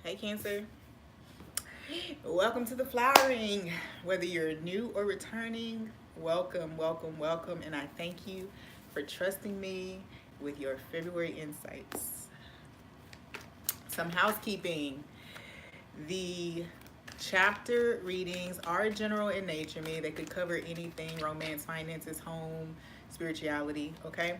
Hey Cancer, welcome to the flowering. Whether you're new or returning, welcome, welcome, welcome, and I thank you for trusting me with your February insights. Some housekeeping. The chapter readings are general in nature, meaning they could cover anything: romance, finances, home, spirituality, okay?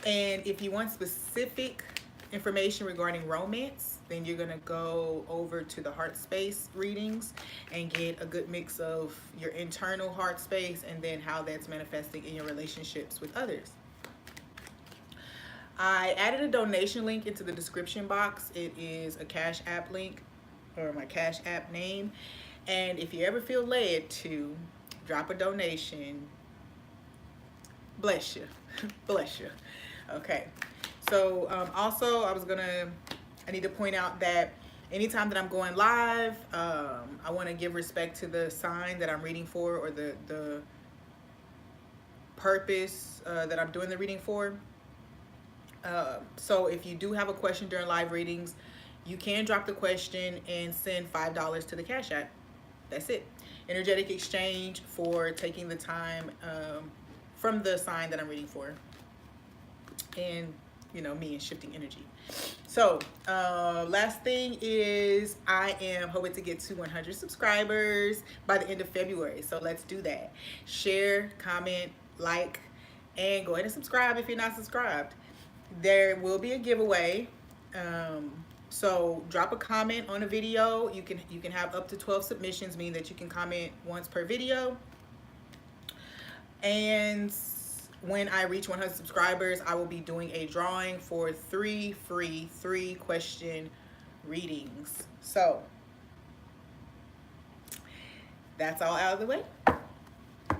And if you want specific information regarding romance, then you're going to go over to the heart space readings and get a good mix of your internal heart space and then how that's manifesting in your relationships with others. I added a donation link into the description box. It is a Cash App link, or my Cash App name. And if you ever feel led to drop a donation, bless you. Bless you. Okay. So also I need to point out that anytime that I'm going live, I want to give respect to the sign that I'm reading for, or the purpose that I'm doing the reading for. So if you do have a question during live readings, you can drop the question and send $5 to the Cash App. That's it. Energetic exchange for taking the time from the sign that I'm reading for. And me and shifting energy. So last thing is I am hoping to get to 100 subscribers by the end of February. So let's do that. Share, comment, like, and go ahead and subscribe if you're not subscribed. There will be a giveaway. So drop a comment on a video. You can have up to 12 submissions, meaning that you can comment once per video. And when I reach 100 subscribers, I will be doing a drawing for 3 free 3-question readings. So that's all out of the way.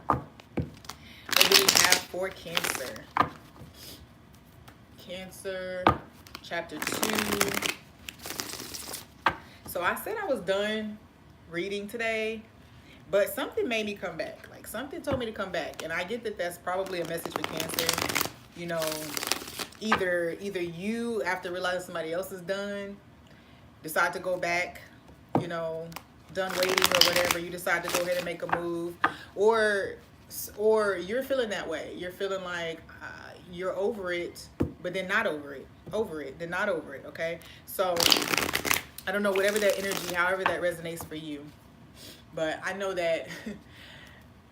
What do we have for Cancer? Cancer, chapter 2. So I said I was done reading today, but something made me come back. Like, something told me to come back. And I get that that's probably a message for Cancer. Either you, after realizing somebody else is done, decide to go back, done waiting or whatever, you decide to go ahead and make a move. Or you're feeling that way. You're feeling like you're over it, but then not over it. Over it, then not over it, okay? So I don't know, whatever that energy, however that resonates for you. But I know that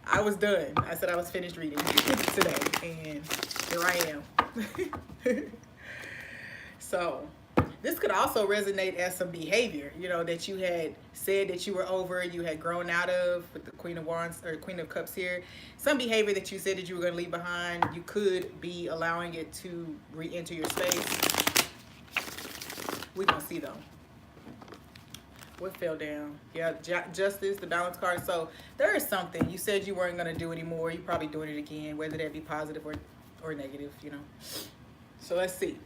I was done. I said I was finished reading today, and here I am. So this could also resonate as some behavior, that you had said that you were over, you had grown out of, with the Queen of Wands or Queen of Cups here. Some behavior that you said that you were going to leave behind, you could be allowing it to re-enter your space. We're going to see though. What fell down? Yeah, Justice, the balance card. So there is something you said you weren't going to do anymore. You're probably doing it again, whether that be positive or negative, So let's see.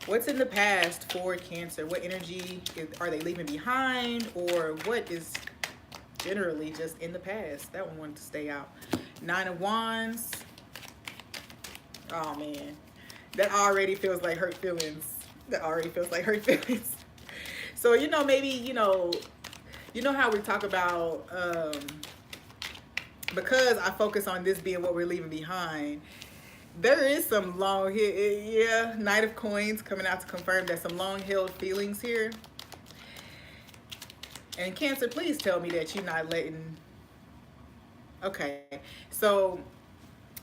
What's in the past for Cancer? What energy are they leaving behind, or what is generally just in the past? That one wanted to stay out. 9 of Wands. Oh, man. That already feels like hurt feelings. So, maybe, how we talk about, because I focus on this being what we're leaving behind, there is some Knight of Coins coming out to confirm that some long-held feelings here. And Cancer, please tell me that you're not letting, okay, so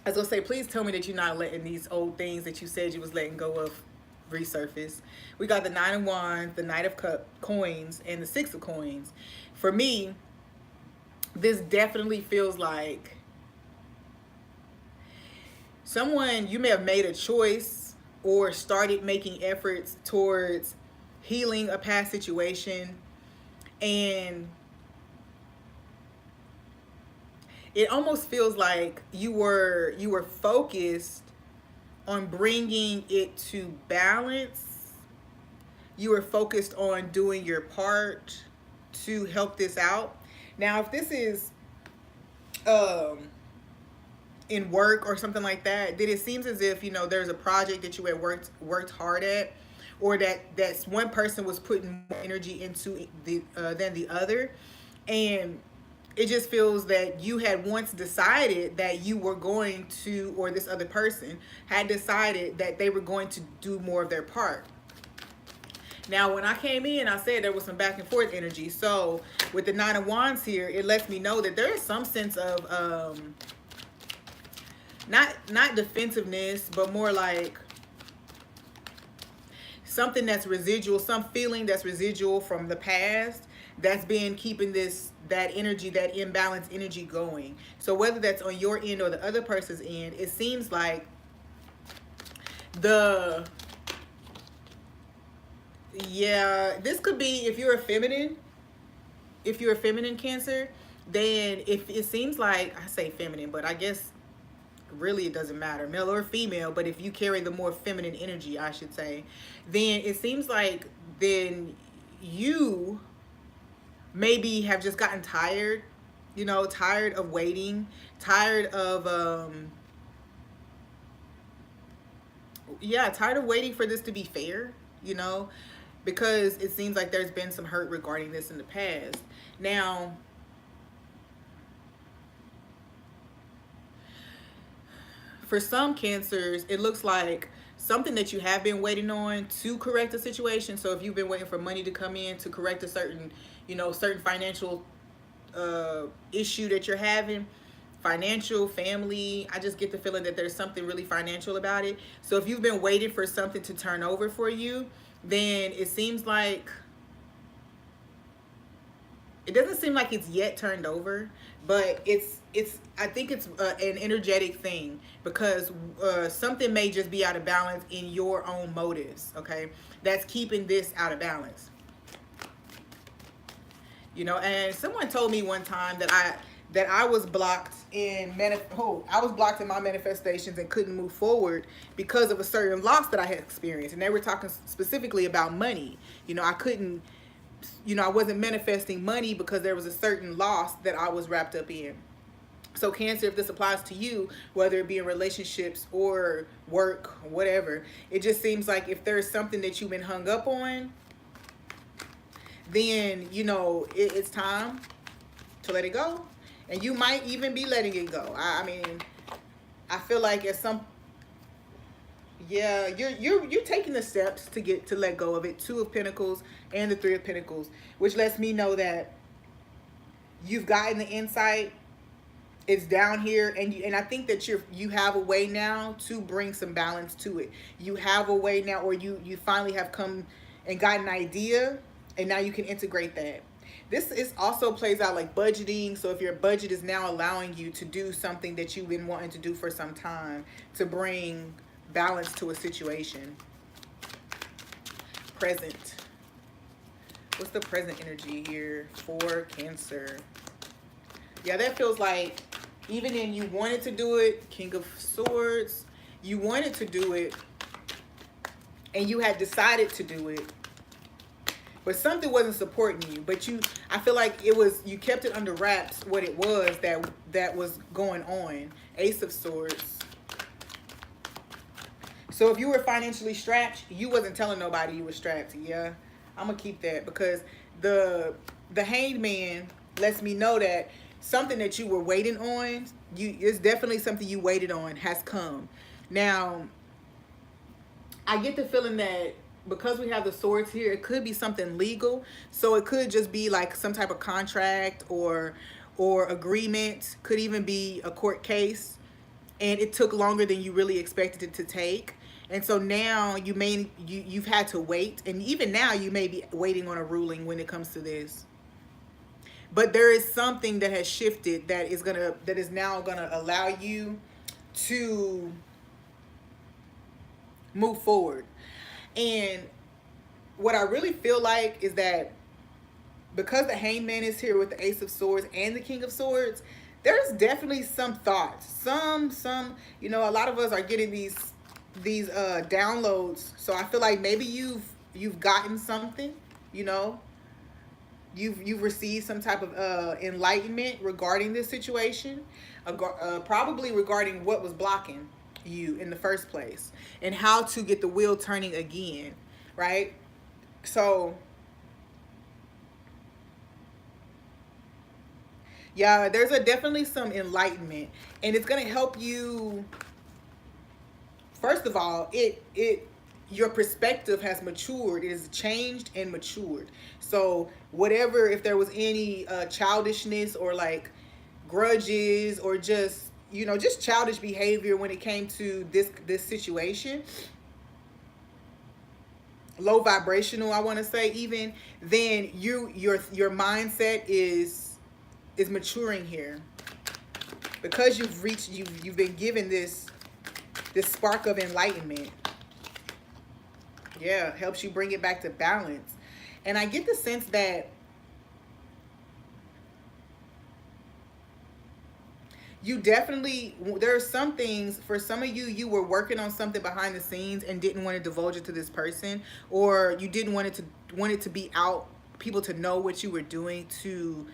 I was going to say, please tell me that you're not letting these old things that you said you was letting go of resurface. We got the 9 of Wands, the Knight of Coins, and the 6 of Coins. For me, this definitely feels like you may have made a choice or started making efforts towards healing a past situation, and it almost feels like you were focused on bringing it to balance. You were focused on doing your part to help this out. Now, if this is in work or something like that, then it seems as if, there's a project that you had worked hard at, or that's one person was putting more energy into the than the other, and it just feels that you had once decided that you were going to, or this other person had decided that they were going to do more of their part. Now, when I came in, I said there was some back and forth energy. So with the Nine of Wands here, it lets me know that there is some sense of not defensiveness, but more like something that's residual, some feeling that's residual from the past that's been keeping that energy, that imbalanced energy going. So whether that's on your end or the other person's end, it seems like this could be, if you're a feminine, Cancer, then if it seems like, I say feminine, but I guess really it doesn't matter, male or female, but if you carry the more feminine energy, I should say, then it seems like then you maybe have just gotten tired, tired of waiting, tired of tired of waiting for this to be fair, because it seems like there's been some hurt regarding this in the past. Now, for some Cancers, it looks like something that you have been waiting on to correct a situation. So if you've been waiting for money to come in to correct a certain financial issue that you're having, financial, family, I just get the feeling that there's something really financial about it. So if you've been waiting for something to turn over for you, then it seems like it doesn't seem like it's yet turned over, but I think it's an energetic thing, because something may just be out of balance in your own motives, okay, that's keeping this out of balance. And someone told me one time that I was blocked in I was blocked in my manifestations and couldn't move forward because of a certain loss that I had experienced. And they were talking specifically about money. I couldn't, I wasn't manifesting money because there was a certain loss that I was wrapped up in. So Cancer, if this applies to you, whether it be in relationships or work, whatever, it just seems like if there's something that you've been hung up on, then, it's time to let it go. And you might even be letting it go. I mean, I feel like you're taking the steps to let go of it. Two of Pentacles and the Three of Pentacles, which lets me know that you've gotten the insight. It's down here, and I think that you have a way now to bring some balance to it. You have a way now, or you finally have come and got an idea, and now you can integrate that. This is also plays out like budgeting. So if your budget is now allowing you to do something that you've been wanting to do for some time to bring balance to a situation. Present. What's the present energy here for Cancer? Yeah, that feels like even in you wanted to do it, King of Swords, you wanted to do it and you had decided to do it, but something wasn't supporting you. But I feel like you kept it under wraps what it was that was going on. Ace of Swords. So if you were financially strapped, you wasn't telling nobody you were strapped. Yeah, I'm gonna keep that, because the Hanged Man lets me know that something that you were waiting on, it's definitely something you waited on has come. Now, I get the feeling that because we have the swords here, it could be something legal. So it could just be like some type of contract or agreement. Could even be a court case, and it took longer than you really expected it to take. And so now you've had to wait, and even now you may be waiting on a ruling when it comes to this. But there is something that has shifted that is now gonna allow you to move forward. And what I really feel like is that because the Hanged Man is here with the Ace of Swords and the King of Swords, there's definitely some thoughts. Some a lot of us are getting these downloads. So I feel like maybe you've gotten something, You've received some type of enlightenment regarding this situation, probably regarding what was blocking you in the first place and how to get the wheel turning again. right? So yeah, there's a definitely some enlightenment, and it's gonna help you. First of all, it your perspective has matured. It has changed and matured. So whatever, if there was any childishness or like grudges or just, you know, just childish behavior when it came to this situation, low vibrational, I want to say, even, then your mindset is maturing here, because you've been given this spark of enlightenment. Yeah, helps you bring it back to balance. And I get the sense that you definitely, there are some things for some of you, you were working on something behind the scenes and didn't want to divulge it to this person, or you didn't want it to be out, people to know what you were doing to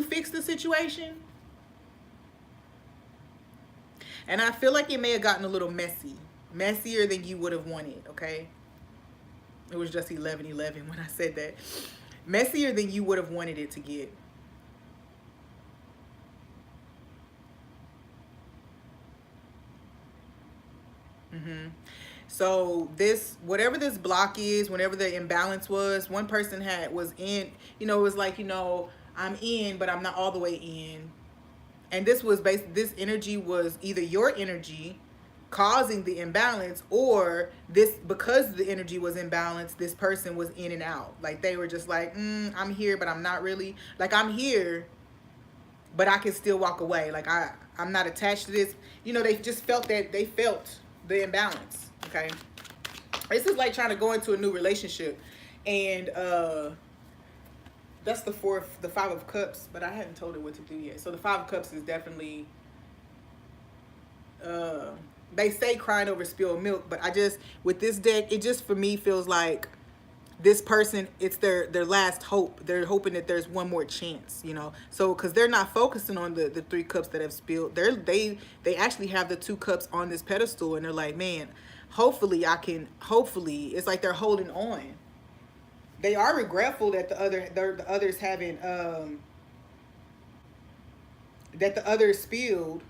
fix the situation. And I feel like it may have gotten a little messier than you would have wanted. Okay, it was just 11:11 when I said that. Messier than you would have wanted it to get. So this, whatever this block is, whenever the imbalance was, one person was in, you know, it was like, you know, I'm in, but I'm not all the way in. And this was this energy was either your energy causing the imbalance, or this, because the energy was imbalanced, this person was in and out. Like they were just like, I'm here, but I'm not really. Like I'm here, but I can still walk away. Like I'm not attached to this. You know, they just felt that, they felt the imbalance. Okay. This is like trying to go into a new relationship, and that's the Five of Cups, but I hadn't told it what to do yet. So the Five of Cups is definitely, they say crying over spilled milk, but I just, with this deck, it just for me feels like this person, it's their last hope. They're hoping that there's one more chance, you know. So because they're not focusing on the three cups that have spilled, they actually have the two cups on this pedestal, and they're like, man, hopefully hopefully, it's like they're holding on. They are regretful that the others haven't, that the others spilled,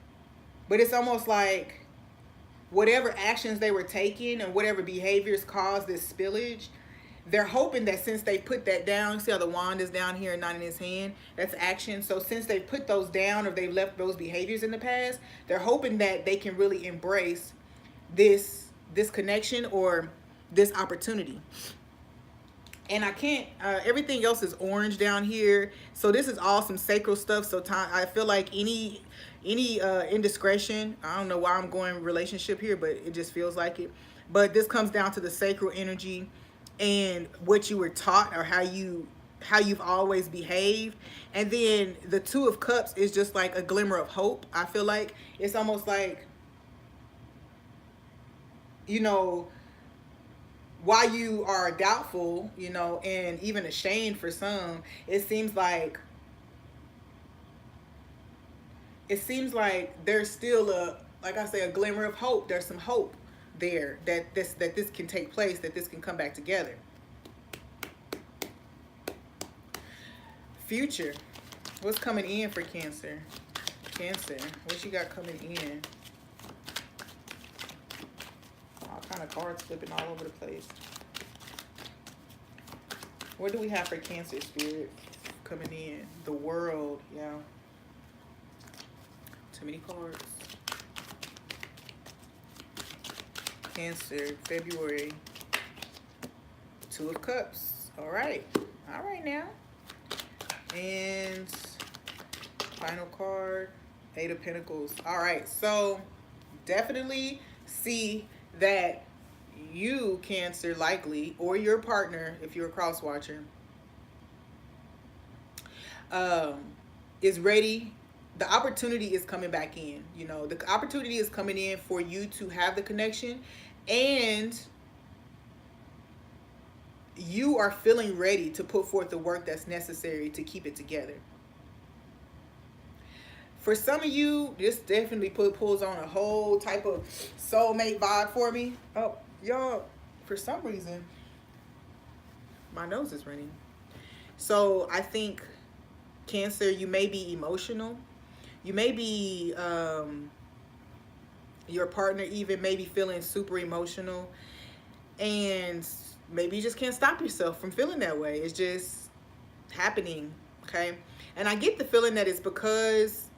but it's almost like whatever actions they were taking and whatever behaviors caused this spillage, they're hoping that since they put that down, see how the wand is down here and not in his hand, that's action. So since they put those down, or they've left those behaviors in the past, they're hoping that they can really embrace this connection or this opportunity. And I can't, everything else is orange down here, so this is all some sacral stuff. So time, I feel like any indiscretion, I don't know why I'm going relationship here, but it just feels like it. But this comes down to the sacral energy and what you were taught, or how you've always behaved. And then the Two of Cups is just like a glimmer of hope. I feel like it's almost like, you know, while you are doubtful, you know, and even ashamed for some, it seems like there's still like I say, a glimmer of hope. There's some hope there that this can take place, that this can come back together. Future, what's coming in for Cancer? Cancer, what you got coming in? All kind of cards flipping all over the place. What do we have for Cancer spirit coming in? The World, yeah. Too many cards. Cancer, February. Two of Cups. All right. All right now. And final card, Eight of Pentacles. All right. So definitely see that you, Cancer, likely, or your partner, if you're a cross watcher, is ready. The opportunity is coming back in. You know, the opportunity is coming in for you to have the connection, and you are feeling ready to put forth the work that's necessary to keep it together. For some of you, this definitely pulls on a whole type of soulmate vibe for me. Oh, y'all, for some reason, My nose is running. So I think Cancer, you may be emotional. You may be your partner even may be feeling super emotional, and maybe you just can't stop yourself from feeling that way. It's just happening, okay? And I get the feeling that it's because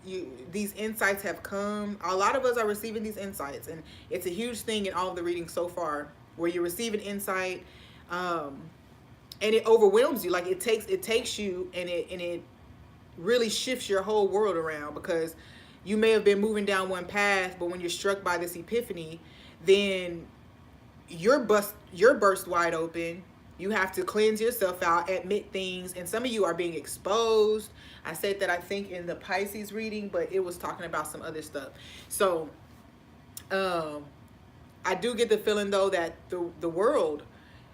these insights have come. A lot of us are receiving these insights, and it's a huge thing in all of the readings so far, where you're receiving insight, um, and it overwhelms you. Like it takes you, and it really shifts your whole world around, because you may have been moving down one path, but when you're struck by this epiphany, then you're burst wide open. You have to cleanse yourself out, admit things, and some of you are being exposed. I said that, I think, in the Pisces reading, but it was talking about some other stuff. So um I do get the feeling though that the world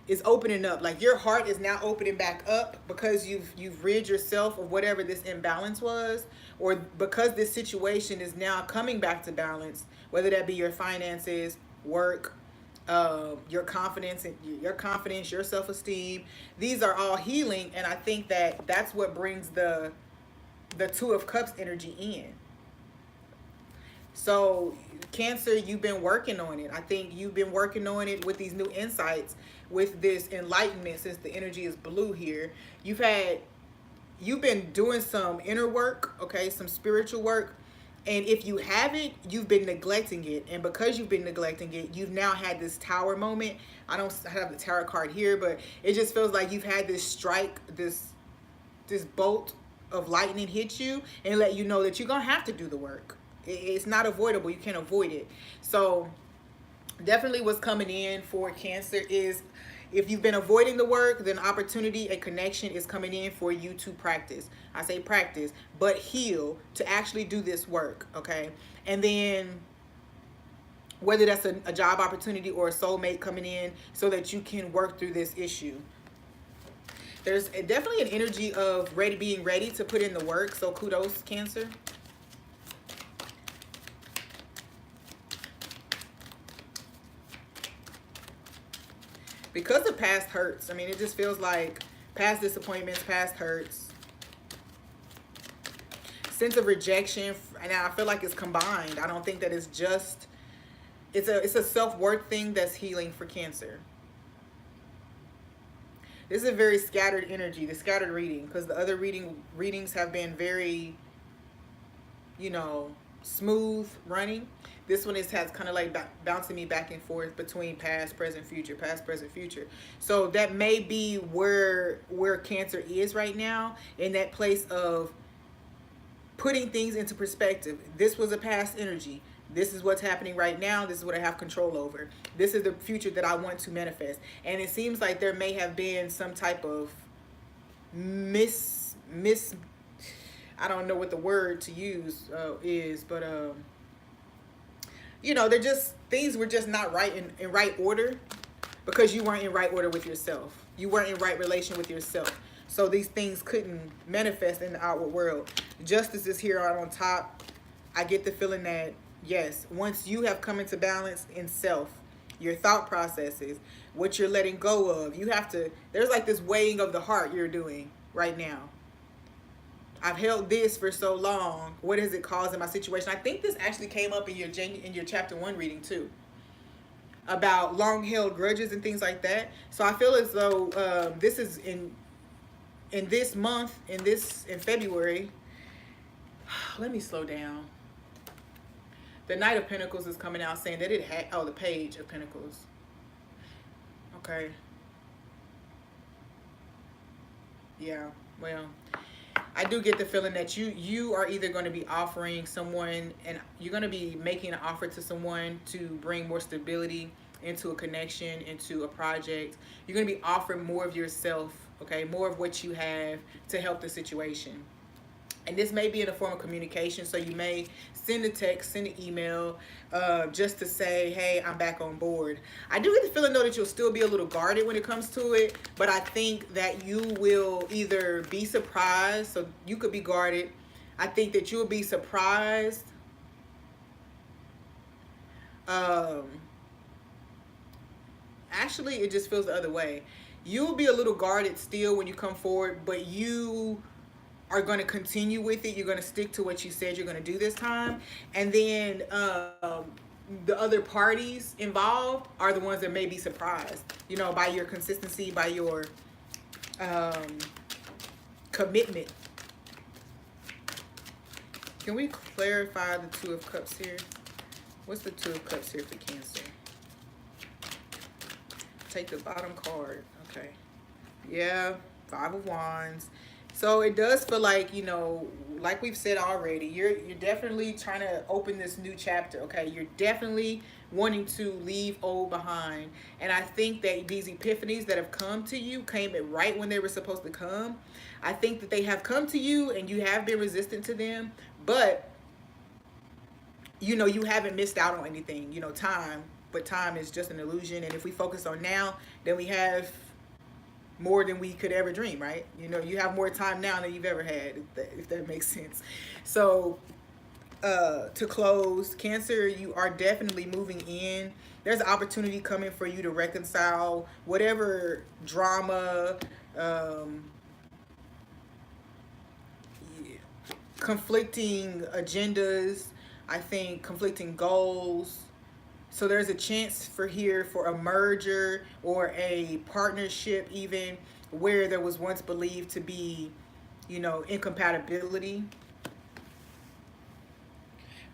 is opening up. Like your heart is now opening back up, because you've rid yourself of whatever this imbalance was, or because this situation is now coming back to balance, whether that be your finances, work, your confidence, your self-esteem. These are all healing, and I think that that's what brings the Two of Cups energy in. So, Cancer, you've been working on it. I think you've been working on it with these new insights, with this enlightenment, since the energy is blue here. You've been doing some inner work, okay, some spiritual work. And if you haven't, you've been neglecting it. And because you've been neglecting it, you've now had this tower moment. I don't have the tarot card here, but it just feels like you've had this strike, this bolt of lightning hit you and let you know that you're gonna have to do the work. It's not avoidable. You can't avoid it. So definitely what's coming in for Cancer is, if you've been avoiding the work, then opportunity and connection is coming in for you to practice. I say practice, but heal, to actually do this work, okay? And then whether that's a job opportunity or a soulmate coming in, so that you can work through this issue. There's definitely an energy of being ready to put in the work. So kudos, Cancer. Because of past hurts, I mean, it just feels like past disappointments, past hurts, sense of rejection, and I feel like it's combined. I don't think that it's just, it's a self-worth thing that's healing for Cancer. This is a very scattered energy, the scattered reading, because the other readings have been very, smooth running. This one has kind of like bouncing me back and forth between past, present, future, past, present, future. So that may be where Cancer is right now, in that place of putting things into perspective. This was a past energy. This is what's happening right now. This is what I have control over. This is the future that I want to manifest. And it seems like there may have been some type of I don't know what the word to use is, but they're just, things were just not right in right order, because you weren't in right order with yourself. You weren't in right relation with yourself. So these things couldn't manifest in the outward world. Justice is here on top. I get the feeling that, yes, once you have come into balance in self, your thought processes, what you're letting go of, there's like this weighing of the heart you're doing right now. I've held this for so long. What has it caused in my situation? I think this actually came up in your chapter 1 reading too, about long held grudges and things like that. So I feel as though this is in this month, in February. Let me slow down. The Knight of Pentacles is coming out saying that it had, the Page of Pentacles. Okay. Yeah, well, I do get the feeling that you are either going to be offering someone, and you're going to be making an offer to someone to bring more stability into a connection, into a project. You're going to be offering more of yourself, okay, more of what you have to help the situation. And this may be in a form of communication, so you may send a text, send an email, just to say, hey, I'm back on board. I do get the feeling, though, that you'll still be a little guarded when it comes to it, but I think that you will either be surprised, so you could be guarded. I think that you'll be surprised. Actually, it just feels the other way. you'll be a little guarded still when you come forward, but you are going to continue with it. You're going to stick to what you said you're going to do this time. And then the other parties involved are the ones that may be surprised, by your consistency, by your um, commitment. Can we clarify the Two of Cups here? What's the Two of Cups here for Cancer? Take the bottom card. Okay. Yeah, Five of Wands. So it does feel like, like we've said already, you're definitely trying to open this new chapter, okay? You're definitely wanting to leave old behind. And I think that these epiphanies that have come to you came at right when they were supposed to come. I think that they have come to you and you have been resistant to them, but you haven't missed out on anything, time, but time is just an illusion. And if we focus on now, then we have more than we could ever dream, right? You have more time now than you've ever had, if that makes sense. So to close, Cancer, you are definitely moving in. There's an opportunity coming for you to reconcile whatever drama, conflicting agendas, I think conflicting goals. So there's a chance for a merger or a partnership, even where there was once believed to be, incompatibility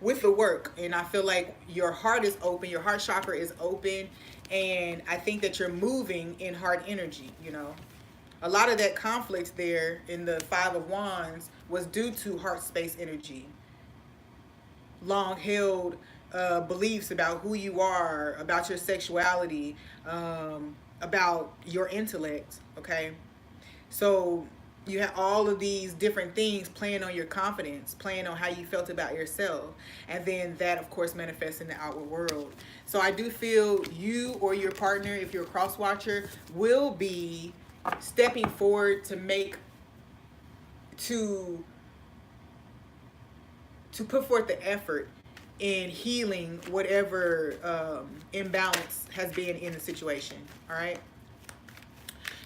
with the work. And I feel like your heart is open, your heart chakra is open, and I think that you're moving in heart energy. A lot of that conflict there in the Five of Wands was due to heart space energy, long held beliefs about who you are, about your sexuality, about your intellect, okay? So you have all of these different things playing on your confidence, playing on how you felt about yourself. And then that, of course, manifests in the outward world. So I do feel you or your partner, if you're a cross watcher, will be stepping forward to put forth the effort in healing whatever imbalance has been in the situation. All right.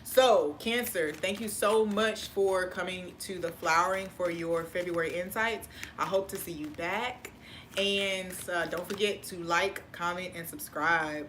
So, Cancer, thank you so much for coming to the Flowering for your February insights. I hope to see you back. And don't forget to like, comment, and subscribe.